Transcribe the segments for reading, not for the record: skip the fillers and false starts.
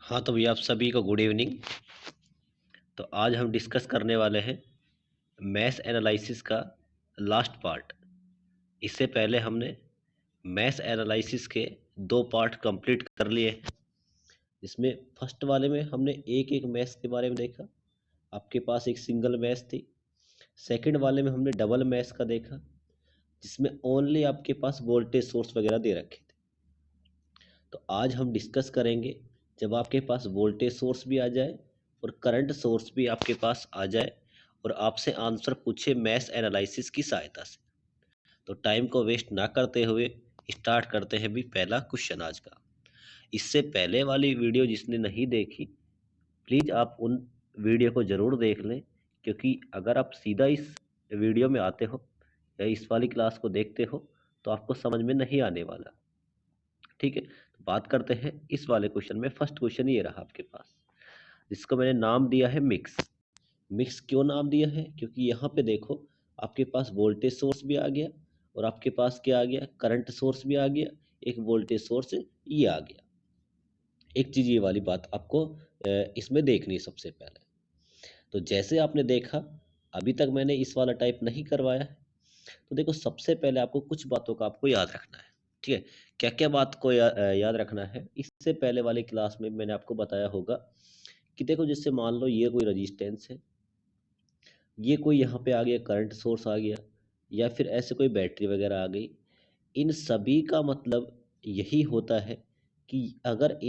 हाँ, तो भैया आप सभी को गुड इवनिंग। तो आज हम डिस्कस करने वाले हैं मैथ एनालिसिस का लास्ट पार्ट। इससे पहले हमने मैथ एनालिसिस के 2 पार्ट कंप्लीट कर लिए हैं। इसमें फर्स्ट वाले में हमने एक एक मैथ के बारे में देखा, आपके पास एक सिंगल मैथ थी। सेकंड वाले में हमने डबल मैथ का देखा, जिसमें ओनली आपके पास वोल्टेज सोर्स वगैरह दे रखे थे। तो आज हम डिस्कस करेंगे जब आपके पास वोल्टेज सोर्स भी आ जाए और करंट सोर्स भी आपके पास आ जाए और आपसे आंसर पूछे मैथ एनालिसिस की सहायता से। तो टाइम को वेस्ट ना करते हुए स्टार्ट करते हैं भी पहला क्वेश्चन आज का। इससे पहले वाली वीडियो जिसने नहीं देखी, प्लीज़ आप उन वीडियो को ज़रूर देख लें, क्योंकि अगर आप सीधा इस वीडियो में आते हो या इस वाली क्लास को देखते हो तो आपको समझ में नहीं आने वाला। ठीक है, तो बात करते हैं इस वाले क्वेश्चन में। फर्स्ट क्वेश्चन ये रहा आपके पास, जिसको मैंने नाम दिया है मिक्स। मिक्स क्यों नाम दिया है? क्योंकि यहाँ पे देखो, आपके पास वोल्टेज सोर्स भी आ गया और आपके पास क्या आ गया, करंट सोर्स भी आ गया, एक वोल्टेज सोर्स ये आ गया। एक चीज ये वाली बात आपको इसमें देखनी है सबसे पहले। तो जैसे आपने देखा, अभी तक मैंने इस वाला टाइप नहीं करवाया है। तो देखो, सबसे पहले आपको कुछ बातों का आपको याद रखना है। ठीक है, क्या क्या बात को याद रखना है? इससे पहले वाली क्लास में मैंने आपको बताया होगा कि देखो, जैसे मान लो ये कोई रजिस्टेंस है, ये कोई यहाँ पे आ गया करंट सोर्स आ गया, या फिर ऐसे कोई बैटरी वगैरह आ गई। इन सभी का मतलब यही होता है कि अगर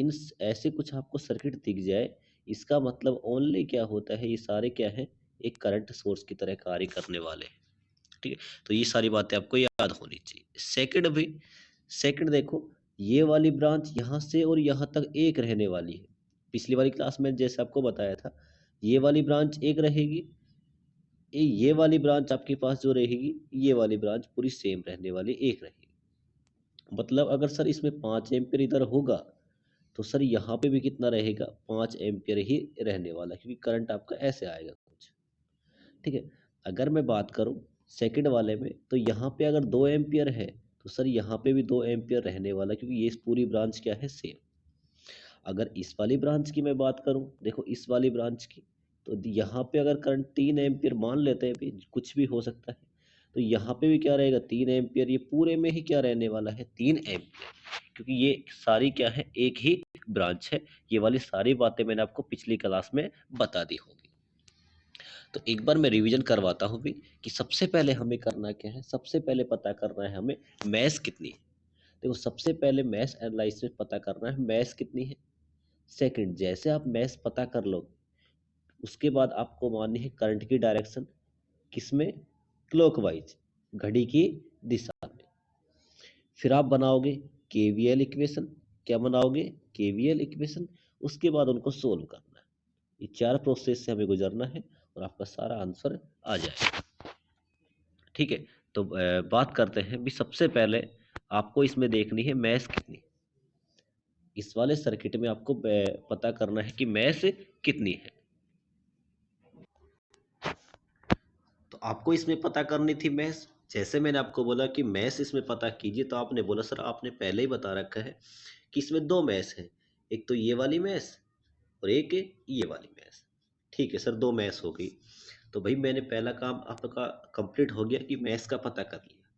ऐसे कुछ आपको सर्किट दिख जाए, इसका मतलब ओनली क्या होता है, ये सारे क्या है, एक करंट सोर्स की तरह कार्य करने वाले हैं। ठीक है, तो ये सारी बातें आपको याद होनी चाहिए। सेकंड देखो, ये वाली ब्रांच यहाँ से और यहाँ तक एक रहने वाली है। पिछली वाली क्लास में जैसे आपको बताया था, ये वाली ब्रांच एक रहेगी, ये वाली ब्रांच आपके पास जो रहेगी, ये वाली ब्रांच पूरी सेम रहने वाली, एक रहेगी। मतलब अगर सर इसमें 5 एम्पियर इधर होगा, तो सर यहाँ पे भी कितना रहेगा, 5 एम्पियर ही रहने वाला, क्योंकि करंट आपका ऐसे आएगा कुछ। ठीक है, अगर मैं बात करूँ सेकंड वाले में, तो यहाँ पे अगर 2 एम्पियर है, तो सर यहाँ पे भी 2 एम्पियर रहने वाला, क्योंकि ये पूरी ब्रांच क्या है, सेम। अगर इस वाली ब्रांच की मैं बात करूं, देखो इस वाली ब्रांच की, तो यहाँ पे अगर करंट 3 एम्पियर मान लेते हैं, भी कुछ भी हो सकता है, तो यहाँ पे भी क्या रहेगा, 3 एम्पियर। ये पूरे में ही क्या रहने वाला है, 3 एम्पियर, क्योंकि ये सारी क्या है, एक ही ब्रांच है। ये वाली सारी बातें मैंने आपको पिछली क्लास में बता दी होगी। तो एक बार मैं रिवीजन करवाता हूँ भी कि सबसे पहले हमें करना क्या है। सबसे पहले पता करना है हमें मैथ कितनी है। देखो, सबसे पहले मैथ एनालिसिस पता करना है मैथ कितनी है। सेकंड, जैसे आप मैथ पता कर लो, उसके बाद आपको माननी है करंट की डायरेक्शन, किसमें, क्लॉकवाइज, घड़ी की दिशा में। फिर आप बनाओगे केवीएल इक्वेशन। क्या बनाओगे, केवीएल इक्वेशन। उसके बाद उनको सोल्व करना है। ये 4 प्रोसेस से हमें गुजरना है और आपका सारा आंसर आ जाएगा। ठीक है, तो बात करते हैं भी। सबसे पहले आपको इसमें देखनी है मैथ कितनी। इस वाले सर्किट में आपको पता करना है कि मैथ कितनी है। तो आपको इसमें पता करनी थी मैथ्स। जैसे मैंने आपको बोला कि मैथ्स इसमें पता कीजिए, तो आपने बोला सर आपने पहले ही बता रखा है कि इसमें 2 मैथ्स हैं, एक तो ये वाली मैथ्स और एक ये वाली मैथ्स। ठीक है सर, 2 मैथ्स हो गई। तो भाई मैंने पहला काम आपका कंप्लीट हो गया कि मैथ्स का पता कर लिया।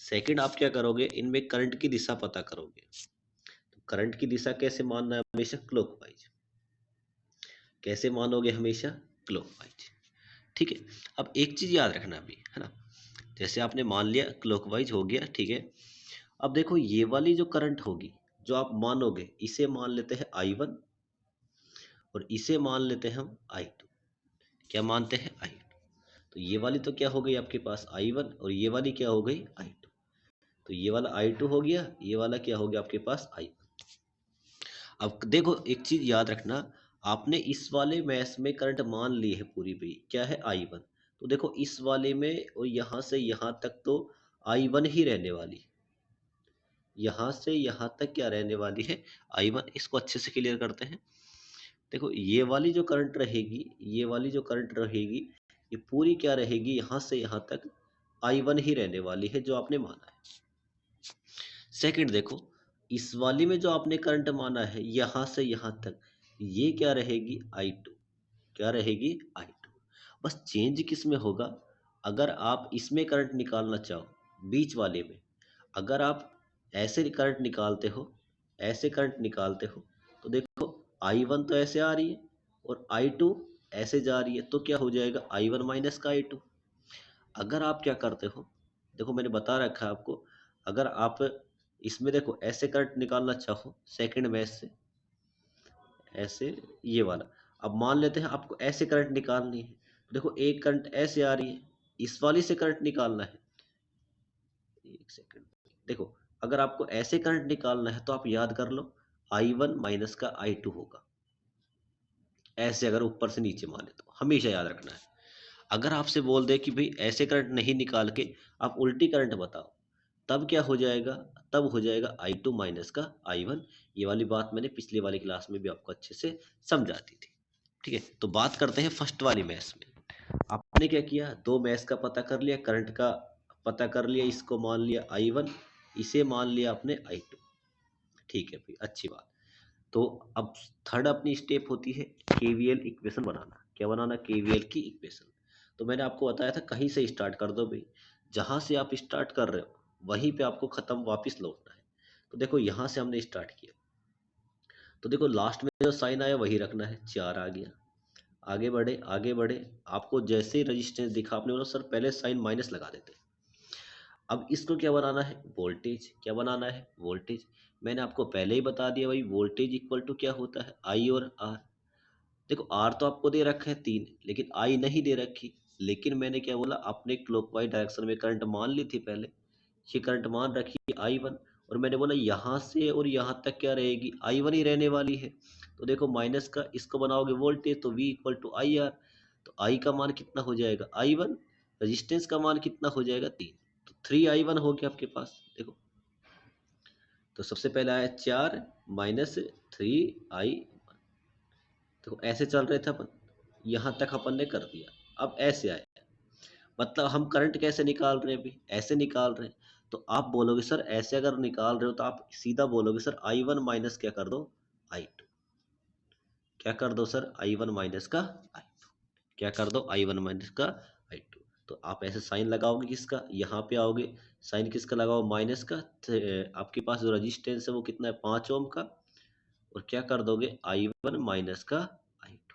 सेकंड, आप क्या करोगे, इनमें करंट की दिशा पता करोगे। तो करंट की दिशा कैसे मानना है, हमेशा क्लॉकवाइज। कैसे मानोगे, हमेशा क्लॉकवाइज। ठीक है, अब एक चीज याद रखना अभी, है ना। जैसे आपने मान लिया क्लॉकवाइज हो गया, ठीक है। अब देखो, ये वाली जो करंट होगी, जो आप मानोगे, इसे मान लेते हैं I1 और इसे मान लेते हैं हम I2। क्या मानते हैं, I2। तो ये वाली तो क्या हो गई आपके पास, I1, और ये वाली क्या हो गई, I2। तो ये वाला I2 हो गया, ये वाला क्या हो गया आपके पास, I1। अब देखो, एक चीज याद रखना, आपने इस वाले मैथ में करंट मान ली है पूरी भी, क्या है, I1। तो देखो इस वाले में और यहाँ से यहाँ तक तो I1 ही रहने वाली है। यहाँ से यहाँ तक क्या रहने वाली है, I1। इसको अच्छे से क्लियर करते हैं। देखो, ये वाली जो करंट रहेगी, ये वाली जो करंट रहेगी, ये पूरी क्या रहेगी, यहाँ से यहाँ तक I1 ही रहने वाली है, जो आपने माना है। सेकंड देखो, इस वाली में जो आपने करंट माना है यहाँ से यहाँ तक, ये क्या रहेगी I2, क्या रहेगी I2। बस चेंज किस में होगा, अगर आप इसमें करंट निकालना चाहो बीच वाले में, अगर आप ऐसे करंट निकालते हो, ऐसे करंट निकालते हो, तो देखो I1 तो ऐसे आ रही है और I2 ऐसे जा रही है, तो क्या हो जाएगा I1 माइनस का I2। अगर आप क्या करते हो, देखो मैंने बता रखा है आपको, अगर आप इसमें देखो ऐसे करंट निकालना चाहो सेकंड मैश से, ऐसे ये वाला, अब मान लेते हैं आपको ऐसे करंट निकालनी है, तो देखो एक करंट ऐसे आ रही है, इस वाली से करंट निकालना है। एक सेकंड, देखो अगर आपको ऐसे करंट निकालना है तो आप याद कर लो I1 माइनस का I2 होगा, ऐसे अगर ऊपर से नीचे माने तो हमेशा याद रखना है। अगर आपसे बोल दे कि भाई ऐसे करंट नहीं निकाल के आप उल्टी करंट बताओ, तब क्या हो जाएगा, तब हो जाएगा I2 माइनस का I1। ये वाली बात मैंने पिछली वाली क्लास में भी आपको अच्छे से समझा दी थी। ठीक है, तो बात करते हैं फर्स्ट वाली मैश में। आपने क्या किया, दो मैश का पता कर लिया, करंट का पता कर लिया, इसको मान लिया I1, इसे मान लिया आपने I2। ठीक है भाई, अच्छी बात। तो अब थर्ड अपनी स्टेप होती है केवीएल इक्वेशन बनाना। क्या बनाना, केवीएल की इक्वेशन। तो मैंने आपको बताया था कहीं से स्टार्ट कर दो भाई, जहां से आप स्टार्ट कर रहे हो वहीं पे आपको खत्म वापस लौटना है। तो देखो यहाँ से हमने स्टार्ट किया, तो देखो लास्ट में जो साइन आया वही रखना है, 4 आ गया। आगे बढ़े आगे बढ़े, आपको जैसे ही रजिस्टेंस दिखा आपने बोला सर पहले साइन माइनस लगा देते। अब इसको क्या बनाना है, वोल्टेज। क्या बनाना है, वोल्टेज। मैंने आपको पहले ही बता दिया भाई, वोल्टेज इक्वल टू क्या होता है, आई और आर। देखो आर तो आपको दे रखा है 3, लेकिन आई नहीं दे रखी। लेकिन मैंने क्या बोला, आपने क्लॉकवाइज डायरेक्शन में करंट मान ली थी पहले, ये करंट मान रखी I1, और मैंने बोला यहाँ से और यहाँ तक क्या रहेगी, I1 ही रहने वाली है। तो देखो माइनस का इसको बनाओगे वोल्टेज, तो V equal to I R. तो I का मान कितना हो जाएगा I1, रजिस्टेंस का मान कितना हो जाएगा 3, तो 3I1 हो गया आपके पास। देखो तो सबसे पहले आया 4 माइनस 3I1। देखो ऐसे चल रहे थे अपन, यहाँ तक अपन ने कर दिया। अब ऐसे आए, मतलब हम करंट कैसे निकाल रहे हैं अभी, ऐसे निकाल रहे हैं। तो आप बोलोगे सर ऐसे अगर निकाल रहे हो तो आप सीधा बोलोगे सर I1 माइनस क्या कर दो I2। क्या कर दो सर, I1 माइनस का I2। क्या कर दो, I1 माइनस का I2। तो आप ऐसे साइन लगाओगे किसका, यहाँ पे आओगे, साइन किसका लगाओ, माइनस का। आपके पास जो रजिस्टेंस है वो कितना है, 5 ओम का। और क्या कर दोगे, I1 माइनस का I2।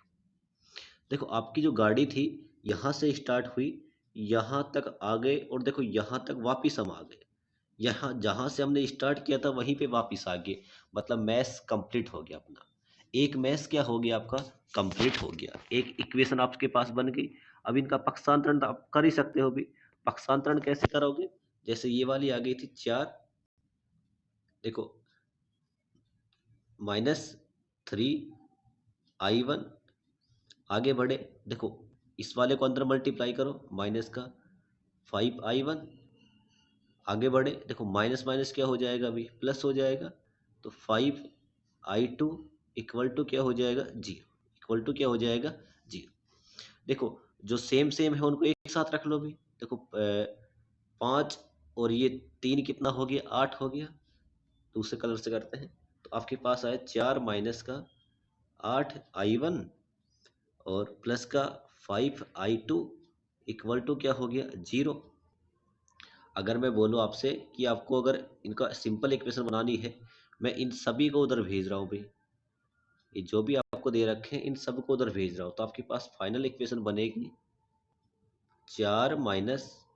देखो आपकी जो गाड़ी थी यहाँ से स्टार्ट हुई, यहाँ तक आ गए, और देखो यहाँ तक वापिस हम आ गए। यहाँ जहाँ से हमने स्टार्ट किया था वहीं पे वापिस आ गए, मतलब मैथ कंप्लीट हो गया अपना। एक मैथ क्या हो गया आपका, कंप्लीट हो गया। एक इक्वेशन आपके पास बन गई। अब इनका पक्षांतरण तो आप कर ही सकते हो भी। पक्षांतरण कैसे करोगे, जैसे ये वाली आ गई थी 4, देखो -3I1। आगे बढ़े, देखो इस वाले को अंदर मल्टीप्लाई करो, माइनस का 5I1। आगे बढ़े, देखो माइनस माइनस क्या हो जाएगा, अभी प्लस हो जाएगा। तो 5I2 इक्वल टू क्या हो जाएगा, 0। इक्वल टू क्या हो जाएगा, 0। देखो जो सेम सेम है उनको एक साथ रख लो भी। देखो 5 और ये 3 कितना हो गया, 8 हो गया। दूसरे कलर से करते हैं, तो आपके पास आया 4 माइनस का 8I1 और प्लस का 5I2 इक्वल टू क्या हो गया, 0। अगर मैं बोलूँ आपसे कि आपको अगर इनका सिंपल इक्वेशन बनानी है, मैं इन सभी को उधर भेज रहा हूँ भाई, ये जो भी आपको दे रखे हैं इन सब को उधर भेज रहा हूँ, तो आपके पास फाइनल इक्वेशन बनेगी 4 माइनस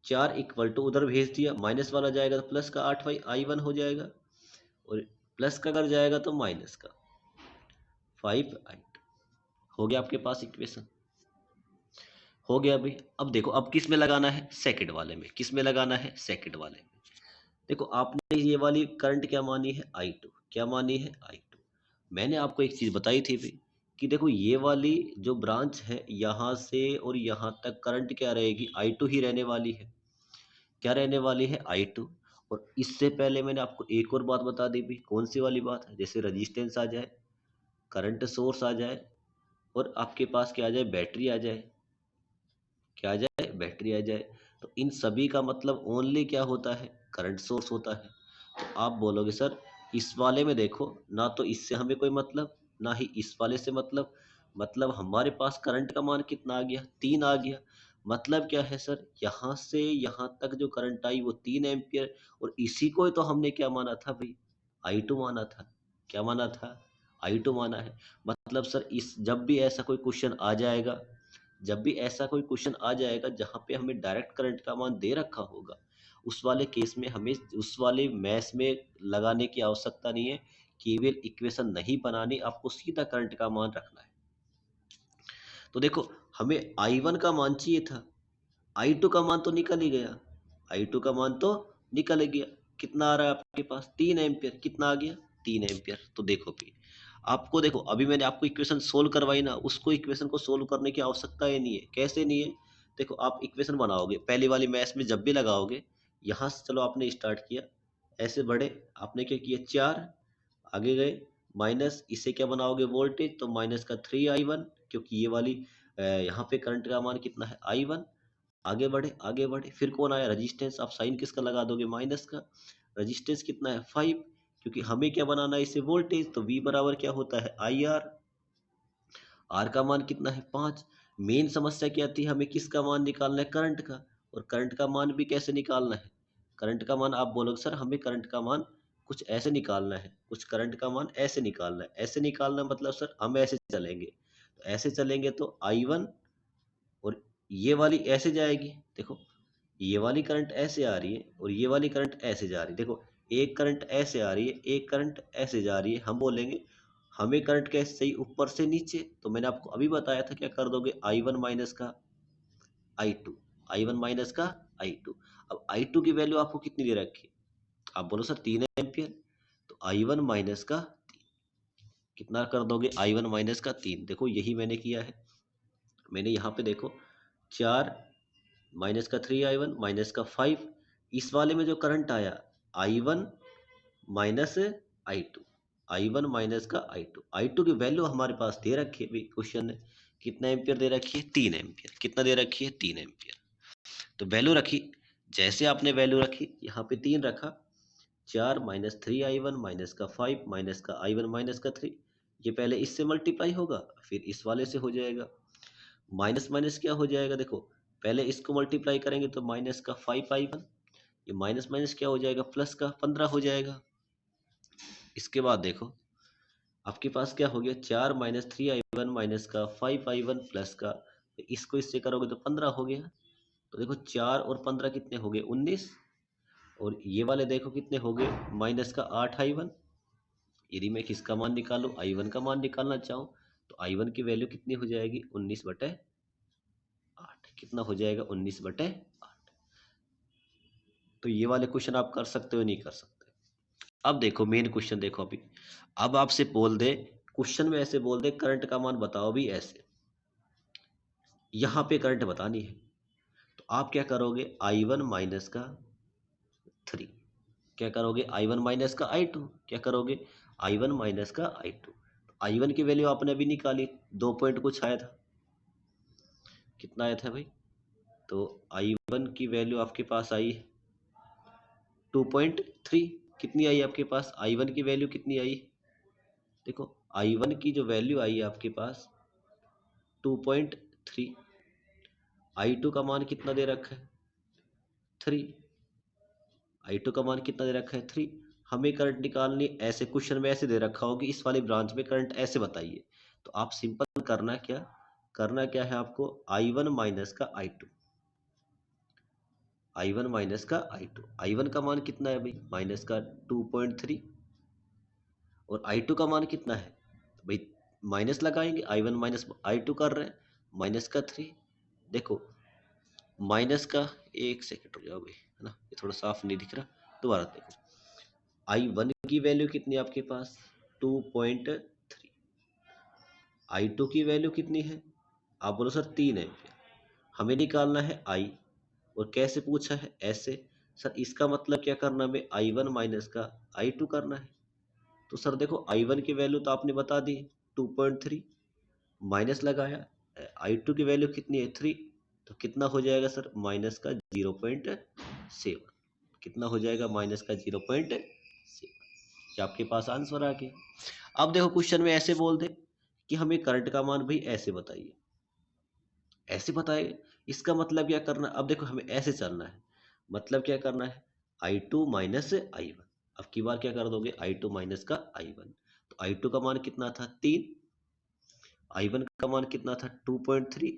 4 इक्वल टू, उधर भेज दिया, माइनस वाला जाएगा तो प्लस का 8I1 हो जाएगा, और प्लस का अगर जाएगा तो माइनस का 5I2। हो गया आपके पास इक्वेशन, हो गया भाई। अब देखो अब किस में लगाना है, सेकंड वाले में। किस में लगाना है, सेकंड वाले में। देखो आपने ये वाली करंट क्या मानी है, I2। क्या मानी है, I2। मैंने आपको एक चीज बताई थी भाई, कि देखो ये वाली जो ब्रांच है यहाँ से और यहाँ तक करंट क्या रहेगी, I2 ही रहने वाली है। क्या रहने वाली है, I2। और इससे पहले मैंने आपको एक और बात बता दी भी, कौन सी वाली बात, जैसे रजिस्टेंस आ जाए, करंट सोर्स आ जाए, और आपके पास क्या आ जाए, बैटरी आ जाए। क्या आ जाए, बैटरी आ जाए। तो इन सभी का मतलब ओनली क्या होता है, करंट सोर्स होता है। तो आप बोलोगे सर इस वाले में देखो ना, तो इससे हमें कोई मतलब, ना ही इस वाले से मतलब हमारे पास करंट का मान कितना आ गया, 3 आ गया। मतलब क्या है सर, यहाँ से यहाँ तक जो करंट आई वो 3 एम्पियर, और इसी को तो हमने क्या माना था भाई, I2 माना था। क्या माना था, I2 माना है। मतलब सर इस जब भी ऐसा कोई क्वेश्चन आ जाएगा, जब भी ऐसा कोई क्वेश्चन आ जाएगा जहाँ पे हमें डायरेक्ट करंट का मान दे रखा होगा, उस वाले केस में हमें उस वाले मैथ में लगाने की आवश्यकता नहीं है, केवल इक्वेशन नहीं बनानी, आपको सीधा करंट का मान रखना है। तो देखो हमें I1 का मान चाहिए था, I2 का मान तो निकल ही गया, I2 का मान तो निकल ही गया। कितना आ रहा है आपके पास, 3 एम्पियर। कितना आ गया, 3 एम्पियर। तो देखो भी आपको, देखो अभी मैंने आपको इक्वेशन सोल्व करवाई ना, उसको इक्वेशन को सोल्व करने की आवश्यकता ही नहीं है। कैसे नहीं है, देखो आप इक्वेशन बनाओगे पहली वाली मैथ्स में जब भी लगाओगे, यहाँ से चलो आपने स्टार्ट किया, ऐसे बढ़े, आपने क्या किया 4, आगे गए, माइनस इसे क्या बनाओगे वोल्टेज, तो माइनस का 3I1, क्योंकि ये वाली यहाँ पे करंट का मान कितना है I1। आगे बढ़े, आगे बढ़े, फिर कौन आया, रजिस्टेंस। आप साइन किसका लगा दोगे, माइनस का। रजिस्टेंस कितना है 5, क्योंकि हमें क्या बनाना है इसे वोल्टेज, तो V बराबर क्या होता है IR। आर का मान कितना है 5। मेन समस्या क्या थी, हमें किसका मान निकालना है, करंट का। और करंट का मान भी कैसे निकालना है, करंट का मान आप बोलोगे सर हमें करंट का मान कुछ ऐसे निकालना है, कुछ करंट का मान ऐसे निकालना है। ऐसे निकालना मतलब सर हम ऐसे चलेंगे, तो ऐसे चलेंगे तो I1, और ये वाली ऐसे जाएगी। देखो ये वाली करंट ऐसे आ रही है और ये वाली करंट ऐसे जा रही है। देखो एक करंट ऐसे आ रही है, एक करंट ऐसे जा रही है। हम बोलेंगे हमें करंट कैसे चाहिए, ऊपर से नीचे। तो मैंने आपको अभी बताया था क्या कर दोगे, I1 माइनस का I2, I1 माइनस का I2। अब I2 की वैल्यू आपको कितनी दे रखी है, आप बोलो सर 3 एम्पियर, तो I1 माइनस का कितना कर दोगे, I1 माइनस का 3। देखो यही मैंने किया है, मैंने यहाँ पे देखो 4 माइनस का 3I1 माइनस का 5। इस वाले में जो करंट आया I1 minus I2, I1 minus का I2 की वैल्यू हमारे पास दे रखी है भाई, क्वेश्चन ने कितना एम्पियर दे रखी है, 3 एम्पियर। कितना दे रखी है, 3 एम्पियर। तो वैल्यू रखी, जैसे आपने वैल्यू रखी यहाँ पे 3 रखा, 4 माइनस 3I1 माइनस का 5 माइनस का I1 माइनस का 3, ये पहले इससे मल्टीप्लाई होगा फिर इस वाले से हो जाएगा। माइनस माइनस क्या हो जाएगा, देखो पहले इसको मल्टीप्लाई करेंगे तो माइनस का 5I1, ये माइनस माइनस क्या हो जाएगा, प्लस का 15 हो जाएगा। इसके बाद देखो आपके पास क्या हो गया, 4 माइनस 3I1 माइनस का 5I1 प्लस का, इसको इससे करोगे तो 15 हो गया। तो देखो 4 और 15 कितने हो गए, 19। और ये वाले देखो कितने हो गए, माइनस का 8I1। यदि मैं किसका मान निकालूं, I1 का मान निकालना चाहूँ, तो I1 की वैल्यू कितनी हो जाएगी, 19/8। कितना हो जाएगा, 19/8। तो ये वाले क्वेश्चन आप कर सकते हो, नहीं कर सकते। अब देखो मेन क्वेश्चन देखो अभी, अब आपसे बोल दे क्वेश्चन में, ऐसे बोल दे करंट का मान बताओ भी ऐसे, यहाँ पे करंट बतानी है, तो आप क्या करोगे, I1 माइनस का 3, क्या करोगे, I1 माइनस का I2, क्या करोगे, I1 माइनस का I2। I1 की वैल्यू आपने अभी निकाली, 2 पॉइंट कुछ आया था, कितना आया था भाई, तो I1 की वैल्यू आपके पास आई 2.3। कितनी आई आपके पास, I1 की वैल्यू कितनी आई, देखो I1 की जो वैल्यू आई है आपके पास 2.3, I2 का मान कितना दे रखा है 3, I2 का मान कितना दे रखा है 3। हमें करंट निकालनी, ऐसे क्वेश्चन में ऐसे दे रखा हो कि इस वाली ब्रांच में करंट ऐसे बताइए, तो आप सिंपल करना क्या है आपको, I1 माइनस का I2, I1 माइनस का I2। I1 का मान कितना है भाई, माइनस का 2.3, और I2 का मान कितना है, तो भाई माइनस लगाएंगे, I1 माइनस I2 कर रहे हैं, माइनस का 3। देखो माइनस का, एक सेकेंड हो जाओ भाई, है ना, ये थोड़ा साफ नहीं दिख रहा, दोबारा देखो। I1 की वैल्यू कितनी है आपके पास 2.3, I2 की वैल्यू कितनी है, आप बोलो सर 3 है, हमें निकालना है I, और कैसे पूछा है, ऐसे। सर इसका मतलब क्या करना है, I1 माइनस का I2 करना है। तो सर देखो I1 की वैल्यू तो आपने बता दी 2.3, माइनस लगाया, I2 की वैल्यू कितनी है 3, तो कितना हो जाएगा सर, माइनस का 0.7। कितना हो जाएगा, माइनस का 0.7। ये आपके पास आंसर आ गया। अब देखो क्वेश्चन में ऐसे बोल दे कि हमें करंट का मान भाई ऐसे बताइए, ऐसे बताए, इसका मतलब क्या करना, अब देखो हमें ऐसे चलना है, मतलब क्या करना है, आई टू माइनस आई वन। अब की बार क्या कर दोगे, आई टू माइनस का आई वन, तो आई टू का मान कितना था 3, आई वन का मान कितना था 2.3,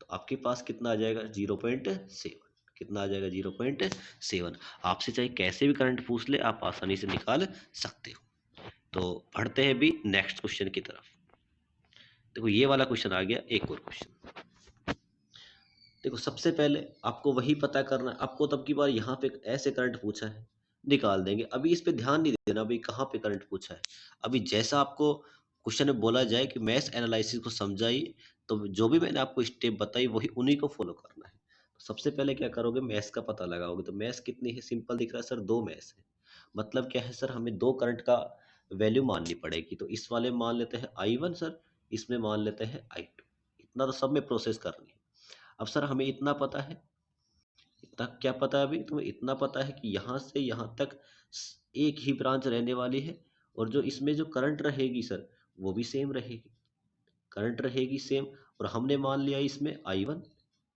तो आपके पास कितना आ जाएगा 0.7, कितना आ जाएगा 0.7। आपसे चाहे कैसे भी करंट पूछ ले आप आसानी से निकाल सकते हो। तो बढ़ते हैं भी नेक्स्ट क्वेश्चन की तरफ। देखो ये वाला क्वेश्चन आ गया, एक और क्वेश्चन। देखो सबसे पहले आपको वही पता करना है, आपको तब की बार यहाँ पे ऐसे करंट पूछा है, निकाल देंगे। अभी इस पे ध्यान नहीं देना अभी कहाँ पे करंट पूछा है, अभी जैसा आपको क्वेश्चन में बोला जाए कि मैथ एनालिसिस को समझाइए, तो जो भी मैंने आपको स्टेप बताई वही उन्हीं को फॉलो करना है। तो सबसे पहले क्या करोगे, मैथ्स का पता लगाओगे। तो मैथ्स कितनी है, सिंपल दिख रहा है सर, दो मैथ्स है। मतलब क्या है सर, हमें दो करंट का वैल्यू माननी पड़ेगी। तो इस वाले में मान लेते हैं आई वन सर, इसमें मान लेते हैं आई टू। इतना तो सब में प्रोसेस करनी है। अब सर हमें इतना पता है, इतना क्या पता है, अभी तुम्हें इतना पता है कि यहाँ से यहाँ तक एक ही ब्रांच रहने वाली है, और जो इसमें जो करंट रहेगी सर वो भी सेम रहेगी, करंट रहेगी सेम। और हमने मान लिया इसमें आई वन,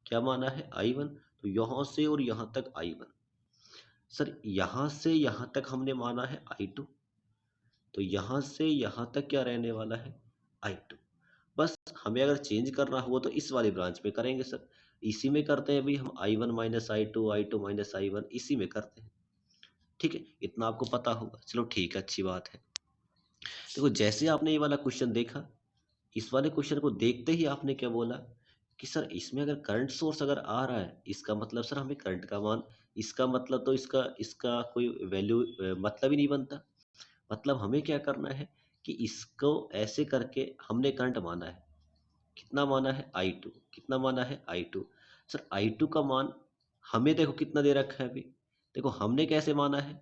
क्या माना है आई वन, तो यहाँ से और यहाँ तक आई वन। सर यहाँ से यहाँ तक हमने माना है आई टू, तो यहाँ से यहाँ तक क्या रहने वाला है आई टू। बस हमें अगर चेंज करना हो तो इस वाली ब्रांच में करेंगे सर, इसी में करते हैं अभी हम, I one minus I two minus I one, इसी में करते हैं। ठीक है, इतना आपको पता होगा, चलो ठीक है, अच्छी बात है। देखो जैसे आपने ये वाला क्वेश्चन देखा, इस वाले क्वेश्चन को देखते ही आपने क्या बोला कि सर इसमें अगर करंट सोर्स अगर आ रहा है, इसका मतलब सर हमें करंट का मान, इसका मतलब तो इसका इसका कोई वैल्यू मतलब ही नहीं बनता। मतलब हमें क्या करना है कि इसको ऐसे करके हमने करंट माना है, कितना माना है आई टू, कितना माना है आई टू। सर आई टू का मान हमें देखो कितना दे रखा है अभी, देखो हमने कैसे माना है,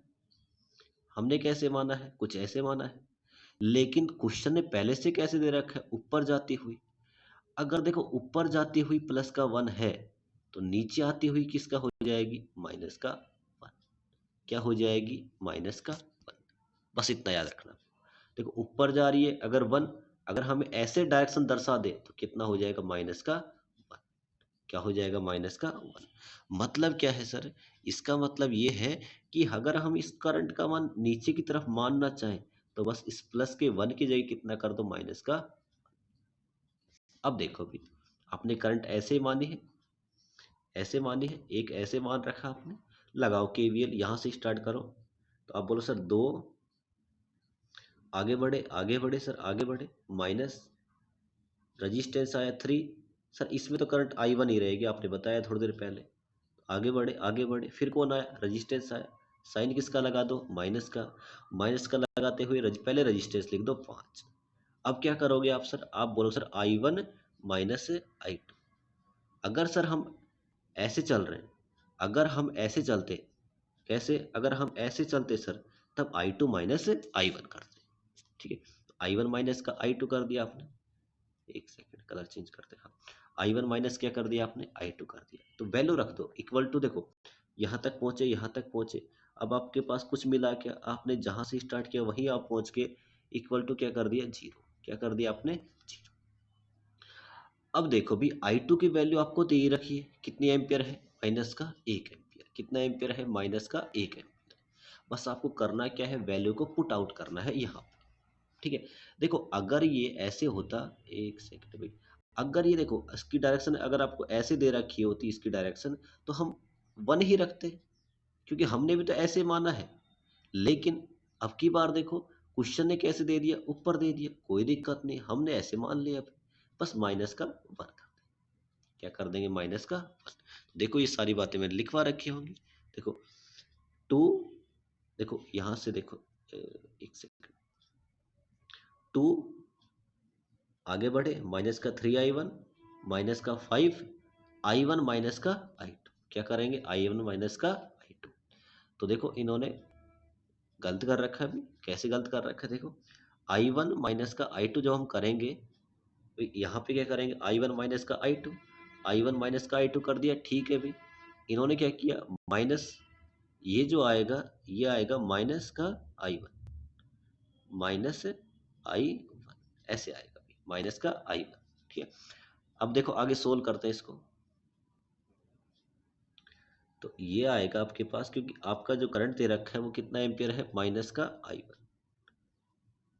हमने कैसे माना है, कुछ ऐसे माना है, लेकिन क्वेश्चन ने पहले से कैसे दे रखा है, ऊपर जाती हुई। अगर देखो ऊपर जाती हुई प्लस का वन है, तो नीचे आती हुई किसका हो जाएगी, माइनस का वन। क्या हो जाएगी, माइनस का वन। बस इतना याद रखना। देखो ऊपर जा रही है अगर वन, अगर हमें ऐसे डायरेक्शन दर्शा दे तो कितना हो जाएगा, माइनस का वन। क्या हो जाएगा, माइनस का वन। मतलब क्या है सर, इसका मतलब ये है कि अगर हम इस करंट का मान नीचे की तरफ मानना चाहें, तो बस इस प्लस के वन की जगह कितना कर दो, माइनस का। अब देखो भी, आपने करंट ऐसे ही मानी है, ऐसे मानी है, एक ऐसे मान रखा आपने, लगाओ केवीएल, यहां से स्टार्ट करो। तो आप बोलो सर दो, आगे बढ़े, आगे बढ़े सर, आगे बढ़े, माइनस रजिस्टेंस आया 3। सर इसमें तो करंट आई वन ही रहेगी, आपने बताया थोड़ी देर पहले। आगे बढ़े, आगे बढ़े, फिर कौन आया, रजिस्टेंस आया। साइन किसका लगा दो, माइनस का। माइनस का लगाते हुए पहले रजिस्टेंस लिख दो 5। अब क्या करोगे आप सर, आप बोलो sir I one minus I two. अगर सर हम ऐसे चल रहे हैं, अगर हम ऐसे चलते, कैसे, अगर हम ऐसे चलते सर, तब आई टू माइनस आई वन करते। ठीक है, आई वन माइनस का आई टू कर दिया आपने, एक सेकंड कलर चेंज करते हैं, आई वन माइनस क्या कर दिया आपने, आई टू कर दिया। तो वैल्यू रख दो इक्वल टू, देखो यहाँ तक पहुंचे, यहाँ तक पहुंचे। अब आपके पास कुछ मिला क्या, आपने जहां से स्टार्ट किया वहीं आप पहुंच के इक्वल टू क्या कर दिया, जीरो। क्या कर दिया आपने, जीरो। अब देखो भी आई टू की वैल्यू आपको दे ही रखी है, कितनी एम्पियर है, माइनस का 1 एम्पियर। कितना एम्पियर है, माइनस का 1 एम्पियर। बस आपको करना क्या है, वैल्यू को पुट आउट करना है यहाँ पे। ठीक है, देखो अगर ये ऐसे होता, एक सेकंड भाई, अगर ये देखो इसकी डायरेक्शन अगर आपको ऐसे दे रखी होती इसकी डायरेक्शन, तो हम वन ही रखते, क्योंकि हमने भी तो ऐसे माना है। लेकिन अब की बार देखो क्वेश्चन ने कैसे दे दिया, ऊपर दे दिया, कोई दिक्कत नहीं, हमने ऐसे मान लिया। अब बस माइनस का वन कर दें, क्या कर देंगे, माइनस का वन। देखो ये सारी बातें मैंने लिखवा रखी होंगी। देखो टू, देखो यहां से देखो, एक सेकंड, टू, आगे बढ़े, माइनस का 3 आई वन, माइनस का 5 आई वन, माइनस का आई टू। क्या करेंगे, आई वन माइनस का आई टू। तो देखो इन्होंने गलत कर रखा है, अभी कैसे गलत कर रखा है, देखो आई वन माइनस का आई टू जब हम करेंगे, तो यहाँ पे क्या करेंगे, आई वन माइनस का आई टू, आई वन माइनस का आई टू कर दिया, ठीक है भाई। इन्होंने क्या किया, माइनस, ये जो आएगा ये आएगा माइनस का आई वन, माइनस I1 ऐसे आएगा, माइनस का I1। ठीक है, अब देखो आगे सोल्व करते हैं इसको। तो ये आएगा आपके पास, क्योंकि आपका जो करंट दे रखा है वो कितना एम्पियर है, माइनस का I1।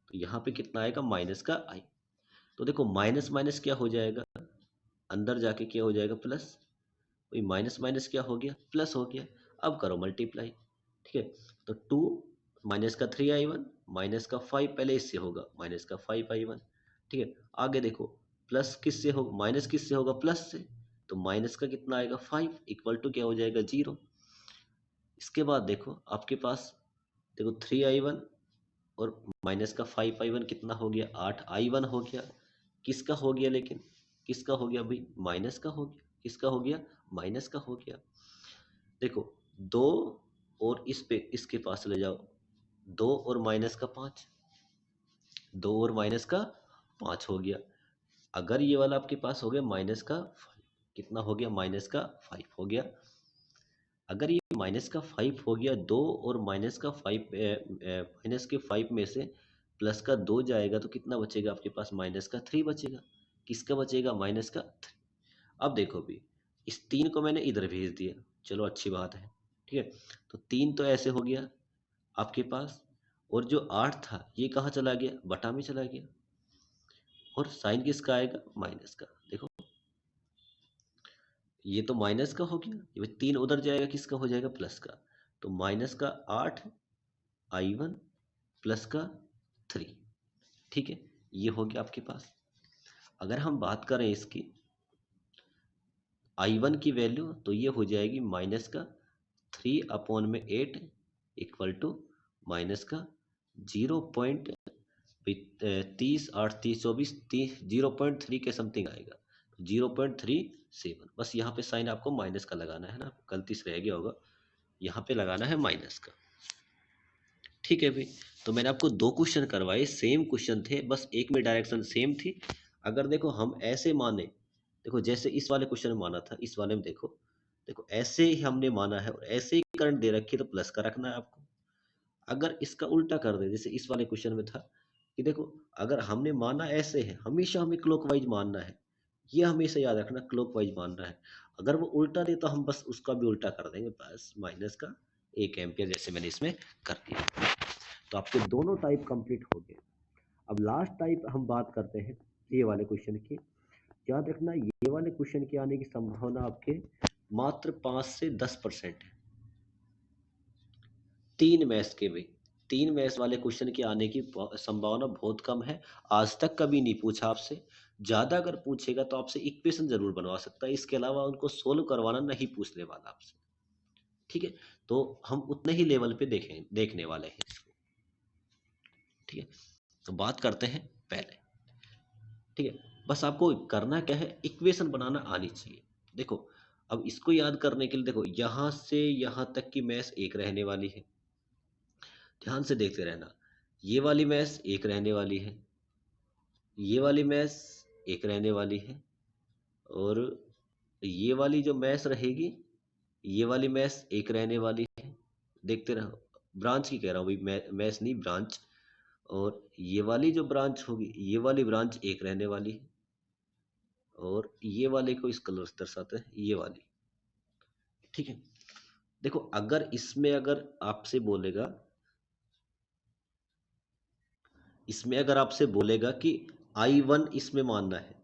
तो यहाँ पे कितना आएगा, माइनस का I। तो देखो माइनस माइनस क्या हो जाएगा, अंदर जाके क्या हो जाएगा, प्लस। वही माइनस माइनस क्या हो गया, प्लस हो गया। अब करो मल्टीप्लाई। ठीक है, तो 2 माइनस का 3I1 माइनस का 5, पहले इससे होगा माइनस का 5I1। ठीक है, आगे देखो प्लस किससे हो, माइनस किससे होगा, प्लस से। तो माइनस का कितना आएगा 5 इक्वल टू क्या हो जाएगा 0। इसके बाद देखो आपके पास, देखो 3I1 और माइनस का 5I1 कितना हो गया, 8I1 हो गया। किसका हो गया, लेकिन किसका हो गया भाई, माइनस का हो गया। किसका हो गया, माइनस का हो गया। देखो 2 और इस पे इसके पास ले जाओ, 2 और माइनस का 5, 2 और माइनस का 5 हो गया। अगर ये वाला आपके पास हो गया माइनस का 5, कितना हो गया, माइनस का 5 हो गया। अगर ये माइनस का 5 हो गया, 2 और माइनस का 5, माइनस के 5 में से प्लस का 2 जाएगा तो कितना बचेगा आपके पास, माइनस का 3 बचेगा। किसका बचेगा, माइनस का 3। अब देखो भी, इस 3 को मैंने इधर भेज दिया, चलो अच्छी बात है। ठीक है, तो 3 तो ऐसे हो गया आपके पास, और जो 8 था ये कहाँ चला गया, बटा में चला गया। और साइन किसका आएगा, माइनस का। देखो ये तो माइनस का हो गया, ये 3 उधर जाएगा, किसका हो जाएगा, प्लस का। तो माइनस का 8I1 प्लस का 3। ठीक है, ये हो गया आपके पास। अगर हम बात करें इसकी I1 की वैल्यू, तो ये हो जाएगी माइनस का 3/8 इक्वल टू माइनस का 0.30 8 30 24 30 0.3 के समथिंग आएगा, 0.37। बस यहाँ पे साइन आपको माइनस का लगाना है ना, गलती से रह गया होगा, यहाँ पे लगाना है माइनस का। ठीक है भाई, तो मैंने आपको 2 क्वेश्चन करवाए, सेम क्वेश्चन थे, बस एक में डायरेक्शन सेम थी। अगर देखो हम ऐसे माने, देखो जैसे इस वाले क्वेश्चन में माना था, इस वाले में देखो, देखो ऐसे ही हमने माना है और ऐसे ही करंट दे रखी है, तो प्लस का रखना है आपको। अगर इसका उल्टा कर दे, जैसे इस वाले क्वेश्चन में था कि देखो अगर हमने माना ऐसे है, हमेशा हमें क्लॉकवाइज मानना है, ये हमेशा याद रखना, क्लॉकवाइज मानना है। अगर वो उल्टा दे तो हम बस उसका भी उल्टा कर देंगे, बस माइनस का 1 एम्पियर, जैसे मैंने इसमें कर दिया। तो आपके दोनों टाइप कंप्लीट हो गए। अब लास्ट टाइप हम बात करते हैं ये वाले क्वेश्चन की। याद रखना, ये वाले क्वेश्चन के आने की संभावना आपके मात्र 5 से 10% है। 3 मैथ्स के भी, 3 मैथ्स वाले क्वेश्चन के आने की संभावना बहुत कम है। आज तक कभी नहीं पूछा आपसे। ज़्यादा अगर पूछेगा तो आपसे इक्वेशन जरूर बनवा सकता है, इसके अलावा उनको सोल्व करवाना नहीं पूछने वाला आपसे। ठीक है, तो हम उतने ही लेवल पे देखने वाले हैं इसको। ठीक है, तो बात करते हैं पहले। ठीक है, बस आपको करना क्या है, इक्वेशन बनाना आनी चाहिए। देखो अब इसको याद करने के लिए, देखो यहाँ से यहाँ तक की मैथ्स एक रहने वाली है, ध्यान से देखते रहना। ये वाली मैथ्स एक रहने वाली है, ये वाली मैथ्स एक रहने वाली है, और ये वाली जो मैथ्स रहेगी, ये वाली मैथ्स एक रहने वाली है। देखते रहो, ब्रांच की कह रहा हूँ भाई, मैथ्स नहीं, ब्रांच। और ये वाली जो ब्रांच होगी, ये वाली ब्रांच एक रहने वाली है, और ये वाले को इस कलर से दर्शाते हैं, ये वाली। ठीक है, देखो अगर इसमें अगर आपसे बोलेगा, इसमें अगर आपसे बोलेगा कि I1 इसमें मानना है,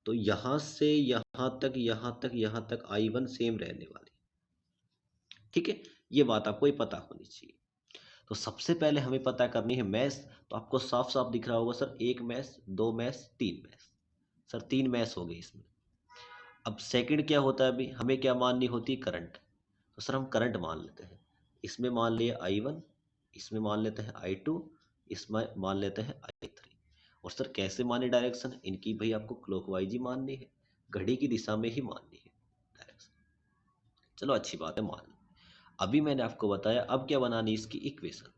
तो यहां से यहां तक, यहां तक, यहां तक I1 सेम रहने वाली। ठीक है, ये बात आपको ही पता होनी चाहिए। तो सबसे पहले हमें पता करनी है मैथ्स। तो आपको साफ साफ दिख रहा होगा sir, 1 maths, 2 maths, 3 maths. Sir 3 maths हो गई इसमें। अब सेकंड क्या होता है अभी, हमें क्या माननी होती है, करंट। तो सर हम करंट मान लेते हैं, इसमें मान लिया I1, इसमें मान लेते हैं I2, इसमें मान लेते हैं I3। और सर कैसे माने डायरेक्शन, इनकी भाई आपको क्लॉकवाइज ही माननी है, घड़ी की दिशा में ही माननी है डायरेक्शन। चलो अच्छी बात है, मान ली। अभी मैंने आपको बताया, अब क्या बनानी है इसकी इक्वेशन।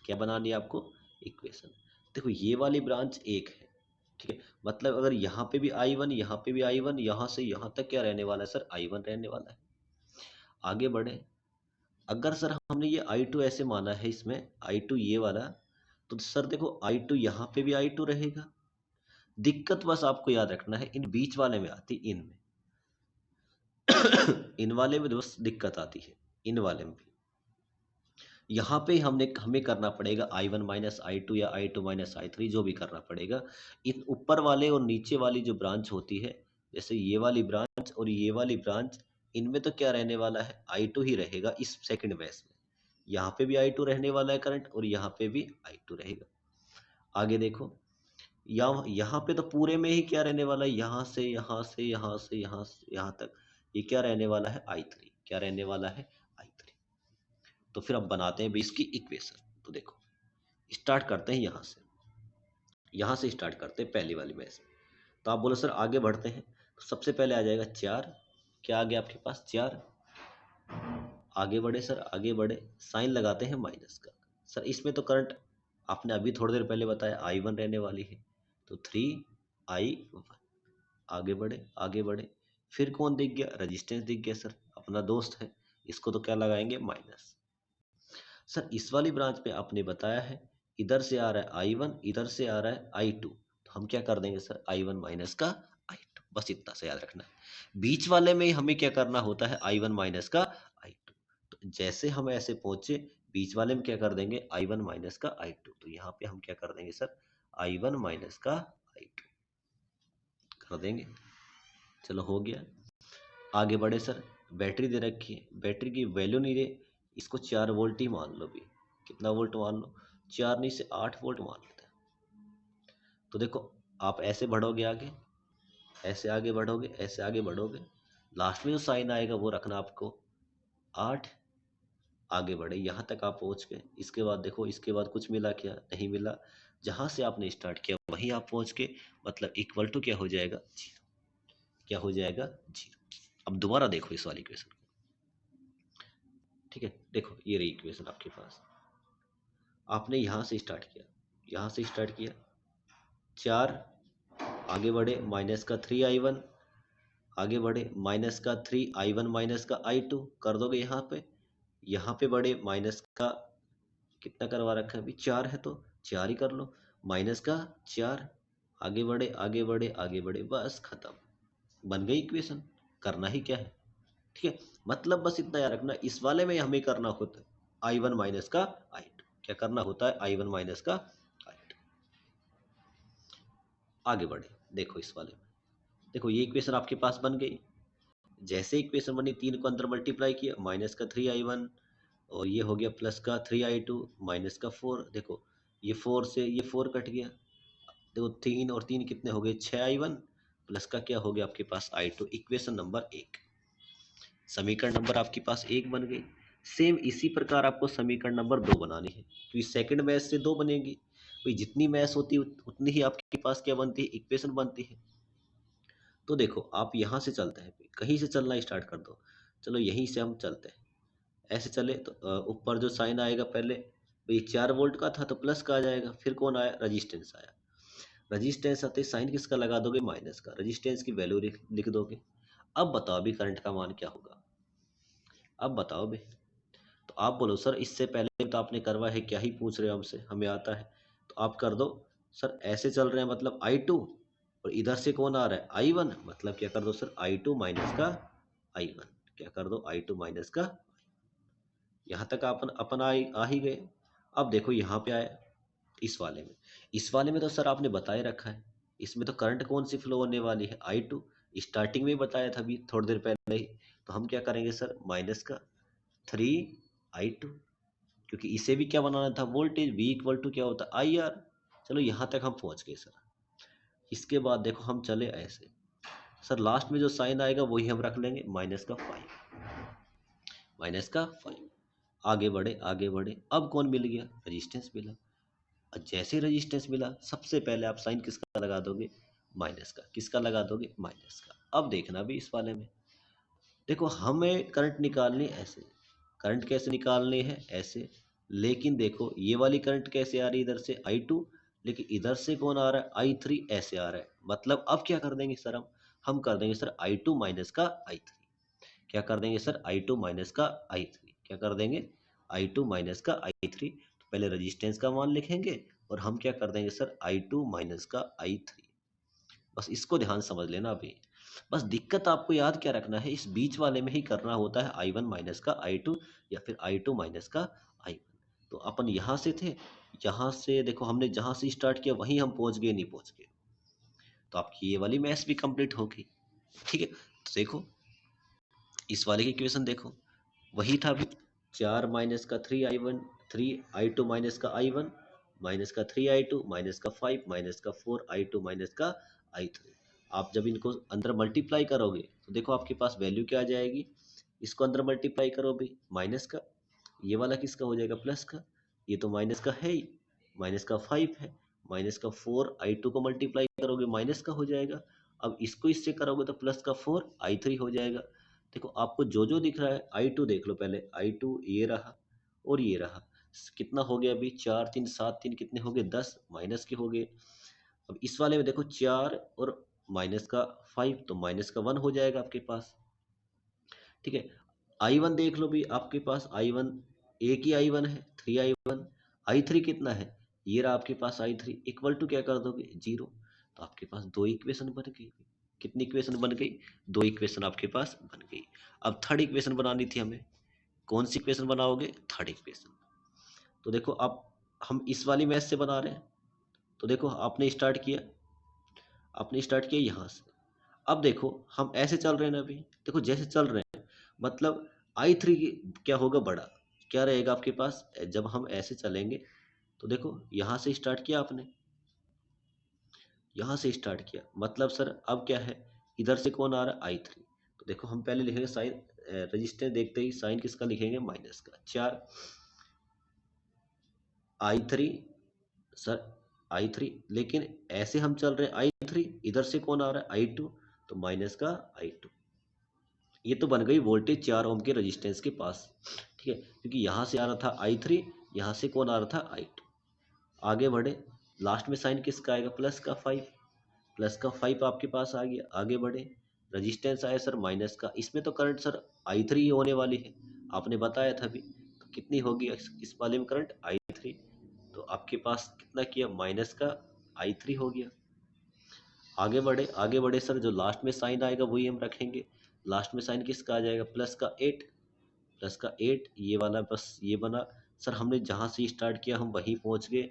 क्या बनानी है आपको, इक्वेशन। देखो ये वाली ब्रांच एक है, ठीक है, मतलब अगर यहाँ पे भी I1, यहाँ पे भी I1, यहाँ से यहाँ तक क्या रहने वाला है सर, I1 रहने वाला है। आगे बढ़े, अगर सर हमने ये I2 ऐसे माना है, इसमें I2 ये वाला, तो सर देखो I2 यहाँ पे भी I2 रहेगा। दिक्कत बस आपको याद रखना है इन बीच वाले में आती, इनमें इन वाले में बस दिक्कत आती है, इन वाले में भी। यहाँ पे हमें करना पड़ेगा I1 माइनस I2 या I2 माइनस I3, जो भी करना पड़ेगा। इन ऊपर वाले और नीचे वाली जो ब्रांच होती है, जैसे ये वाली ब्रांच और ये वाली ब्रांच, इनमें तो क्या रहने वाला है, I2 ही रहेगा इस सेकंड मैश में। यहाँ पे भी I2 रहने वाला है करंट, और यहाँ पे भी I2 रहेगा। आगे देखो, यहाँ पे तो पूरे में ही क्या रहने वाला है, यहाँ से यहाँ से यहाँ से यहाँ से यहाँ तक, ये क्या रहने वाला है, I3। क्या रहने वाला है, I3। तो फिर हम बनाते हैं भी इसकी इक्वेशन। तो देखो, स्टार्ट करते हैं यहाँ से स्टार्ट करते हैं पहली वाली मैच में। तो आप बोलो सर आगे बढ़ते हैं, तो सबसे पहले आ जाएगा 4। क्या आ गया आपके पास, 4। आगे बढ़े सर, आगे बढ़े, साइन लगाते हैं माइनस का। सर इसमें तो करंट आपने अभी थोड़ी देर पहले बताया I1 रहने वाली है, तो 3I1। आगे बढ़े, आगे बढ़े, फिर कौन दिख गया, रजिस्टेंस दिख गया सर, अपना दोस्त है, इसको तो क्या लगाएंगे, माइनस। सर इस वाली ब्रांच पे आपने बताया है इधर से आ रहा है I1, इधर से आ रहा है I2, तो हम क्या कर देंगे सर, I1 माइनस का I2, बस इतना से याद रखना है। बीच वाले में हमें क्या करना होता है, I1 माइनस का I2। तो जैसे हम ऐसे पहुंचे, बीच वाले में क्या कर देंगे, I1 माइनस का I2, तो यहाँ पे हम क्या कर देंगे सर, I1 माइनस का I2 कर देंगे। चलो हो गया। आगे बढ़े सर, बैटरी दे रखी है, बैटरी की वैल्यू नहीं दे, इसको 4 वोल्ट ही मान लो भी। कितना वोल्ट मान लो, 4 नहीं से 8 वोल्ट मान लेते हैं। तो देखो, आप ऐसे बढ़ोगे आगे, ऐसे आगे बढ़ोगे, ऐसे आगे बढ़ोगे, लास्ट में जो साइन आएगा वो रखना आपको 8। आगे बढ़े, यहाँ तक आप पहुँच गए। इसके बाद देखो, इसके बाद कुछ मिला क्या, नहीं मिला। जहाँ से आपने स्टार्ट किया वहीं आप पहुँच के, मतलब इक्वल टू क्या हो जाएगा, 0। क्या हो जाएगा, 0। अब दोबारा देखो इस वाली इक्वेशन को, ठीक है। देखो ये रही इक्वेशन आपके पास, आपने यहाँ से स्टार्ट किया, यहाँ से स्टार्ट किया, 4। आगे बढ़े, माइनस का 3I1। आगे बढ़े, माइनस का 3I1 माइनस का I2 कर दोगे यहाँ पे बढ़े, माइनस का कितना करवा रखा है अभी, 4 है तो 4 ही कर लो, माइनस का 4। आगे बढ़े, आगे बढ़े, आगे बढ़े, बस खत्म, बन गई इक्वेशन। करना ही क्या है, ठीक है। मतलब बस इतना याद रखना, इस वाले में हमें करना होता है I1 माइनस का I2। क्या करना होता है, I1 माइनस का I2। आगे बढ़े, देखो इस वाले में, देखो ये इक्वेशन आपके पास बन गई। जैसे इक्वेशन बनी, 3 को अंदर मल्टीप्लाई किया, माइनस का 3I1, और ये हो गया प्लस का 3I2 माइनस का 4। देखो ये 4 से ये 4 कट गया, देखो 3 और 3 कितने हो गए, 6I1 प्लस का क्या हो गया आपके पास, I2। इक्वेशन नंबर 1, समीकरण नंबर आपके पास 1 बन गई। सेम इसी प्रकार आपको समीकरण नंबर 2 बनानी है, क्योंकि सेकंड मैश से 2 बनेगी भाई, जितनी मैश होती है उतनी ही आपके पास क्या बनती है, इक्वेशन बनती है। तो देखो आप यहाँ से चलते हैं, कहीं से चलना स्टार्ट कर दो, चलो यहीं से हम चलते हैं। ऐसे चले तो ऊपर जो साइन आएगा पहले, भाई 4 वोल्ट का था तो प्लस का आ जाएगा, फिर कौन आया, रजिस्टेंस आया। रजिस्टेंस आते साइन किसका लगा दोगे, माइनस का, रजिस्टेंस की वैल्यू लिख दोगे। अब बताओ अभी करंट का मान क्या होगा, अब बताओ भाई। तो आप बोलो सर इससे पहले तो आपने करवा है, क्या ही पूछ रहे हो हमसे, हमें आता है। तो आप कर दो, सर ऐसे चल रहे हैं मतलब I2, और इधर से कौन आ रहा है, I1, मतलब क्या कर दो सर, I2 माइनस का I1। क्या कर दो, I2 माइनस का। यहाँ तक अपन आ ही गए। अब देखो यहाँ पे आए, इस वाले में तो सर आपने बताए रखा है, इसमें तो करंट कौन सी फ्लो होने वाली है, I2। स्टार्टिंग में ही बताया था अभी थोड़ी देर पहले ही। तो हम क्या करेंगे सर, माइनस का 3I2, क्योंकि इसे भी क्या बनाना था, वोल्टेज V इक्वल टू क्या होता है, IR। चलो यहाँ तक हम पहुँच गए सर। इसके बाद देखो हम चले ऐसे, सर लास्ट में जो साइन आएगा वही हम रख लेंगे, माइनस का 5, माइनस का 5। आगे बढ़े, आगे बढ़े, अब कौन मिल गया, रजिस्टेंस मिला। और जैसे रजिस्टेंस मिला, सबसे पहले आप साइन किसका लगा दोगे, माइनस का। किसका लगा दोगे, माइनस का। अब देखना भी इस वाले में, देखो हमें करंट निकालनी है ऐसे, करंट कैसे निकालनी है, ऐसे। लेकिन देखो ये वाली करंट कैसे आ रही है, इधर से I2, लेकिन इधर से कौन आ रहा है, I3, ऐसे आ रहा है। मतलब अब क्या कर देंगे सर, हम कर देंगे सर I2 माइनस का I3। क्या कर देंगे सर, I2 माइनस का I3। क्या कर देंगे, I2 माइनस का I3। तो पहले रजिस्टेंस का मान लिखेंगे, और हम क्या कर देंगे सर I2 माइनस का I3। बस इसको ध्यान समझ लेना अभी। बस दिक्कत आपको याद क्या रखना है, इस बीच वाले में ही करना होता है I1 माइनस का I2 या फिर I2 माइनस का I1। तो अपन यहाँ से थे, यहाँ से देखो हमने जहाँ से स्टार्ट किया वहीं हम पहुँच गए, नहीं पहुँच गए, तो आपकी ये वाली मैथ्स भी कंप्लीट हो गई। ठीक है, तो देखो इस वाले की इक्वेशन देखो, वही था अभी 4 माइनस का 3I1, 3I2 माइनस का I1 माइनस का 3I2 माइनस का 5 माइनस का 4I2 माइनस का I3। आप जब इनको अंदर मल्टीप्लाई करोगे तो देखो आपके पास वैल्यू क्या आ जाएगी, इसको अंदर मल्टीप्लाई करो भी, माइनस का, ये वाला किसका हो जाएगा प्लस का, ये तो माइनस का है ही, माइनस का 5 है, माइनस का 4I2 को मल्टीप्लाई करोगे माइनस का हो जाएगा, अब इसको इससे करोगे तो प्लस का 4I3 हो जाएगा। देखो आपको जो जो दिख रहा है I2 देख लो पहले, I2 ये रहा और ये रहा, कितना हो गया अभी 4 3 7 3 कितने हो गए 10 माइनस के हो गए। अब इस वाले में देखो 4 और माइनस का 5 तो माइनस का 1 हो जाएगा आपके पास। ठीक है, I1 देख लो भी आपके पास, I1 एक ही I1 है 3I1, I3 कितना है, ये रहा आपके पास I3 इक्वल टू क्या कर दोगे 0, तो आपके पास दो इक्वेशन बन गई। कितनी इक्वेशन बन गई, दो इक्वेशन आपके पास बन गई। अब थर्ड इक्वेशन बनानी थी हमें, कौन सी इक्वेशन बनाओगे, थर्ड इक्वेशन। तो देखो अब हम इस वाली मैथ से बना रहे हैं, तो देखो आपने स्टार्ट किया, आपने स्टार्ट किया यहाँ से, अब देखो हम ऐसे चल रहे हैं ना अभी, देखो जैसे चल रहे हैं मतलब I3 क्या होगा बड़ा, क्या रहेगा आपके पास, जब हम ऐसे चलेंगे तो देखो यहाँ से स्टार्ट किया आपने, यहाँ से स्टार्ट किया मतलब सर अब क्या है, इधर से कौन आ रहा है I3, तो देखो हम पहले लिखेंगे साइन, रजिस्टर देखते ही साइन किसका लिखेंगे माइनस का, 4 I3 सर I3, लेकिन ऐसे हम चल रहे हैं I3, इधर से कौन आ रहा है I2, तो माइनस का I2, ये तो बन गई वोल्टेज 4 ओम के रेजिस्टेंस के पास। ठीक है, क्योंकि यहाँ से आ रहा था I3, यहाँ से कौन आ रहा था I2, आगे बढ़े, लास्ट में साइन किसका आएगा प्लस का 5, प्लस का 5 आपके पास आ गया, आगे बढ़े, रजिस्टेंस आया सर माइनस का, इसमें तो करंट सर I3 ही होने वाली है, आपने बताया था अभी, तो कितनी होगी इस वाले में करंट I3, तो आपके पास कितना किया माइनस का I3 हो गया। आगे बढ़े, आगे बढ़े सर, जो लास्ट में साइन आएगा वही हम रखेंगे, लास्ट में साइन किसका आ जाएगा प्लस का 8, प्लस का 8 ये वाला, बस ये बना सर, हमने जहाँ से स्टार्ट किया हम वहीं पहुँच गए,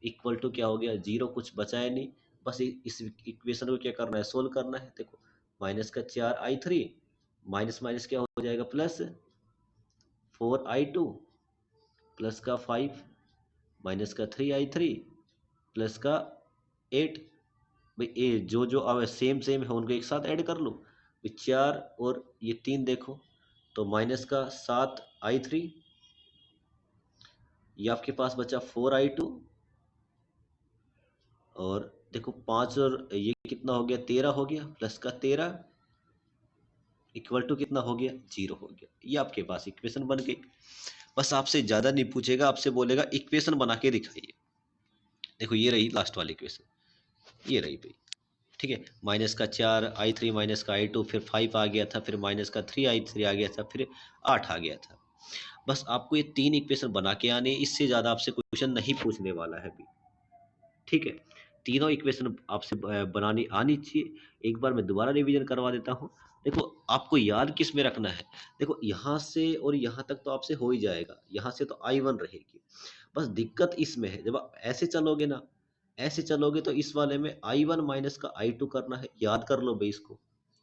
इक्वल टू क्या हो गया 0, कुछ बचाया नहीं, बस इस इक्वेशन को क्या करना है सोल्व करना है। देखो माइनस का 4I3 माइनस माइनस क्या हो जाएगा प्लस 4I2 प्लस का 5 माइनस का 3I3 प्लस का 8, भाई ये जो जो अब सेम सेम है उनको एक साथ ऐड कर लो, भाई 4 और ये 3 देखो, तो माइनस का 7I3, ये आपके पास बचा 4I2, और देखो 5 और ये कितना हो गया 13 हो गया, प्लस का 13 इक्वल टू कितना हो गया 0 हो गया, ये आपके पास इक्वेशन बन गई। बस आपसे ज़्यादा नहीं पूछेगा, आपसे बोलेगा इक्वेशन बना के दिखाइए। देखो ये रही लास्ट वाली इक्वेशन, ये रही भाई। ठीक है, माइनस का 4I3 माइनस का I2, फिर 5 आ गया था, फिर माइनस का 3I3 आ गया था, फिर 8 आ गया था। बस आपको ये तीन इक्वेशन बना के आने, इससे ज़्यादा आपसे क्वेश्चन नहीं पूछने वाला है अभी। ठीक है, तीनों इक्वेशन आपसे बनानी आनी चाहिए। एक बार मैं दोबारा रिवीजन करवा देता हूँ। देखो आपको याद किस में रखना है, देखो यहाँ से और यहाँ तक तो आपसे हो ही जाएगा, यहाँ से तो I1 रहेगी, बस दिक्कत इसमें है जब आप ऐसे चलोगे ना, ऐसे चलोगे तो इस वाले में I1 माइनस का I2 करना है, याद कर लो भाई इसको,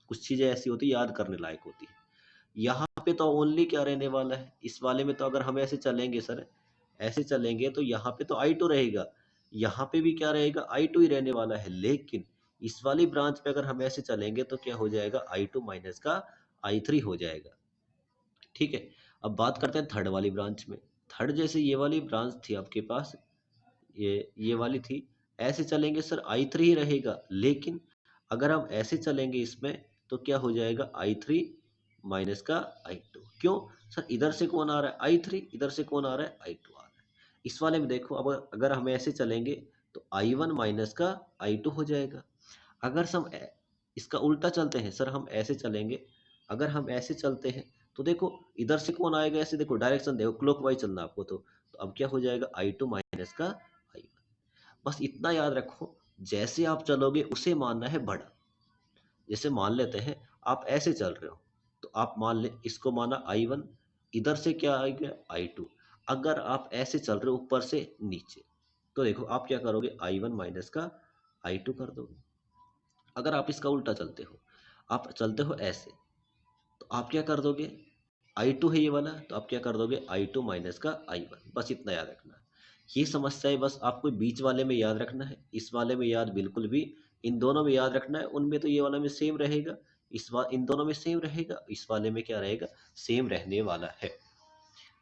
कुछ चीज़ें ऐसी होती है याद करने लायक होती है। यहाँ पे तो ओनली क्या रहने वाला है, इस वाले में तो अगर हम ऐसे चलेंगे सर, ऐसे चलेंगे तो यहाँ पे तो I2 रहेगा, यहाँ पे भी क्या रहेगा I2 ही रहने वाला है, लेकिन इस वाली ब्रांच पे अगर हम ऐसे चलेंगे तो क्या हो जाएगा I2 माइनस का I3 हो जाएगा। ठीक है, अब बात करते हैं थर्ड वाली ब्रांच में। थर्ड जैसे ये वाली ब्रांच थी आपके पास, ये वाली थी, ऐसे चलेंगे सर I3 ही रहेगा, लेकिन अगर हम ऐसे चलेंगे इसमें तो क्या हो जाएगा I3 माइनस का I2, क्यों सर, इधर से कौन आ रहा है I3, इधर से कौन आ रहा है I2 आ रहा है। इस वाले में देखो अब अगर हम ऐसे चलेंगे तो I1 माइनस का I2 हो जाएगा। अगर हम इसका उल्टा चलते हैं सर, हम ऐसे चलेंगे, अगर हम ऐसे चलते हैं तो देखो इधर से कौन आएगा, ऐसे देखो डायरेक्शन देखो क्लॉकवाइज चलना आपको, तो अब क्या हो जाएगा I2 माइनस का I1। बस इतना याद रखो, जैसे आप चलोगे उसे मानना है बड़ा। जैसे मान लेते हैं आप ऐसे चल रहे हो, तो आप मान ले इसको माना I1, इधर से क्या आ गया I2। अगर आप ऐसे चल रहे हो ऊपर से नीचे, तो देखो आप क्या करोगे, I1 माइनस का I2 कर दोगे। अगर आप इसका उल्टा चलते हो, आप चलते हो ऐसे, तो आप क्या कर दोगे, I2 है ये वाला, तो आप क्या कर दोगे, I2 माइनस का I1। बस इतना याद रखना। ये समस्या है, बस आपको बीच वाले में याद रखना है, इस वाले में याद बिल्कुल भी, इन दोनों में याद रखना है। उनमें तो ये वाला में सेम रहेगा, इन दोनों में सेम रहेगा, इस वाले में क्या रहेगा, सेम रहने वाला है।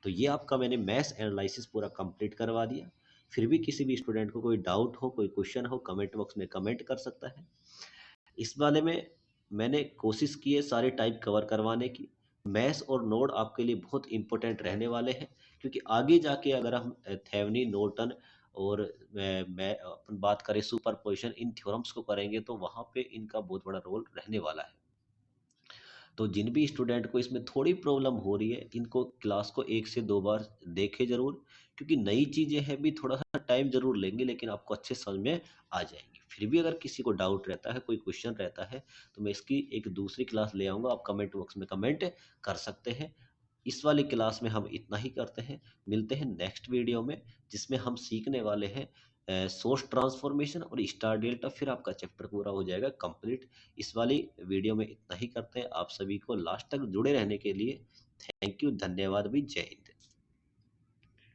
तो ये आपका मैंने मैथ्स एनालिसिस पूरा कंप्लीट करवा दिया। फिर भी किसी भी स्टूडेंट को कोई डाउट हो, कोई क्वेश्चन हो, कमेंट बॉक्स में कमेंट कर सकता है। इस वाले में मैंने कोशिश की है सारे टाइप कवर करवाने की। मैथ्स और नोड आपके लिए बहुत इंपॉर्टेंट रहने वाले हैं, क्योंकि आगे जाके अगर हम थेवेनिन, नॉर्टन और मैं अपन बात करें सुपरपोजिशन, इन थ्योरम्स को करेंगे तो वहाँ पे इनका बहुत बड़ा रोल रहने वाला है। तो जिन भी स्टूडेंट को इसमें थोड़ी प्रॉब्लम हो रही है, इनको क्लास को 1 से 2 बार देखें ज़रूर, क्योंकि नई चीज़ें हैं भी, थोड़ा-सा टाइम ज़रूर लेंगे, लेकिन आपको अच्छे समझ में आ जाएँगी। फिर भी अगर किसी को डाउट रहता है, कोई क्वेश्चन रहता है, तो मैं इसकी एक दूसरी क्लास ले आऊँगा, आप कमेंट बॉक्स में कमेंट कर सकते हैं। इस वाली क्लास में हम इतना ही करते हैं, मिलते हैं नेक्स्ट वीडियो में, जिसमें हम सीखने वाले हैं सोर्स ट्रांसफॉर्मेशन और स्टार डेल्टा, फिर आपका चैप्टर पूरा हो जाएगा कंप्लीट। इस वाली वीडियो में इतना ही करते हैं। आप सभी को लास्ट तक जुड़े रहने के लिए थैंक यू, धन्यवाद भी, जय हिंद।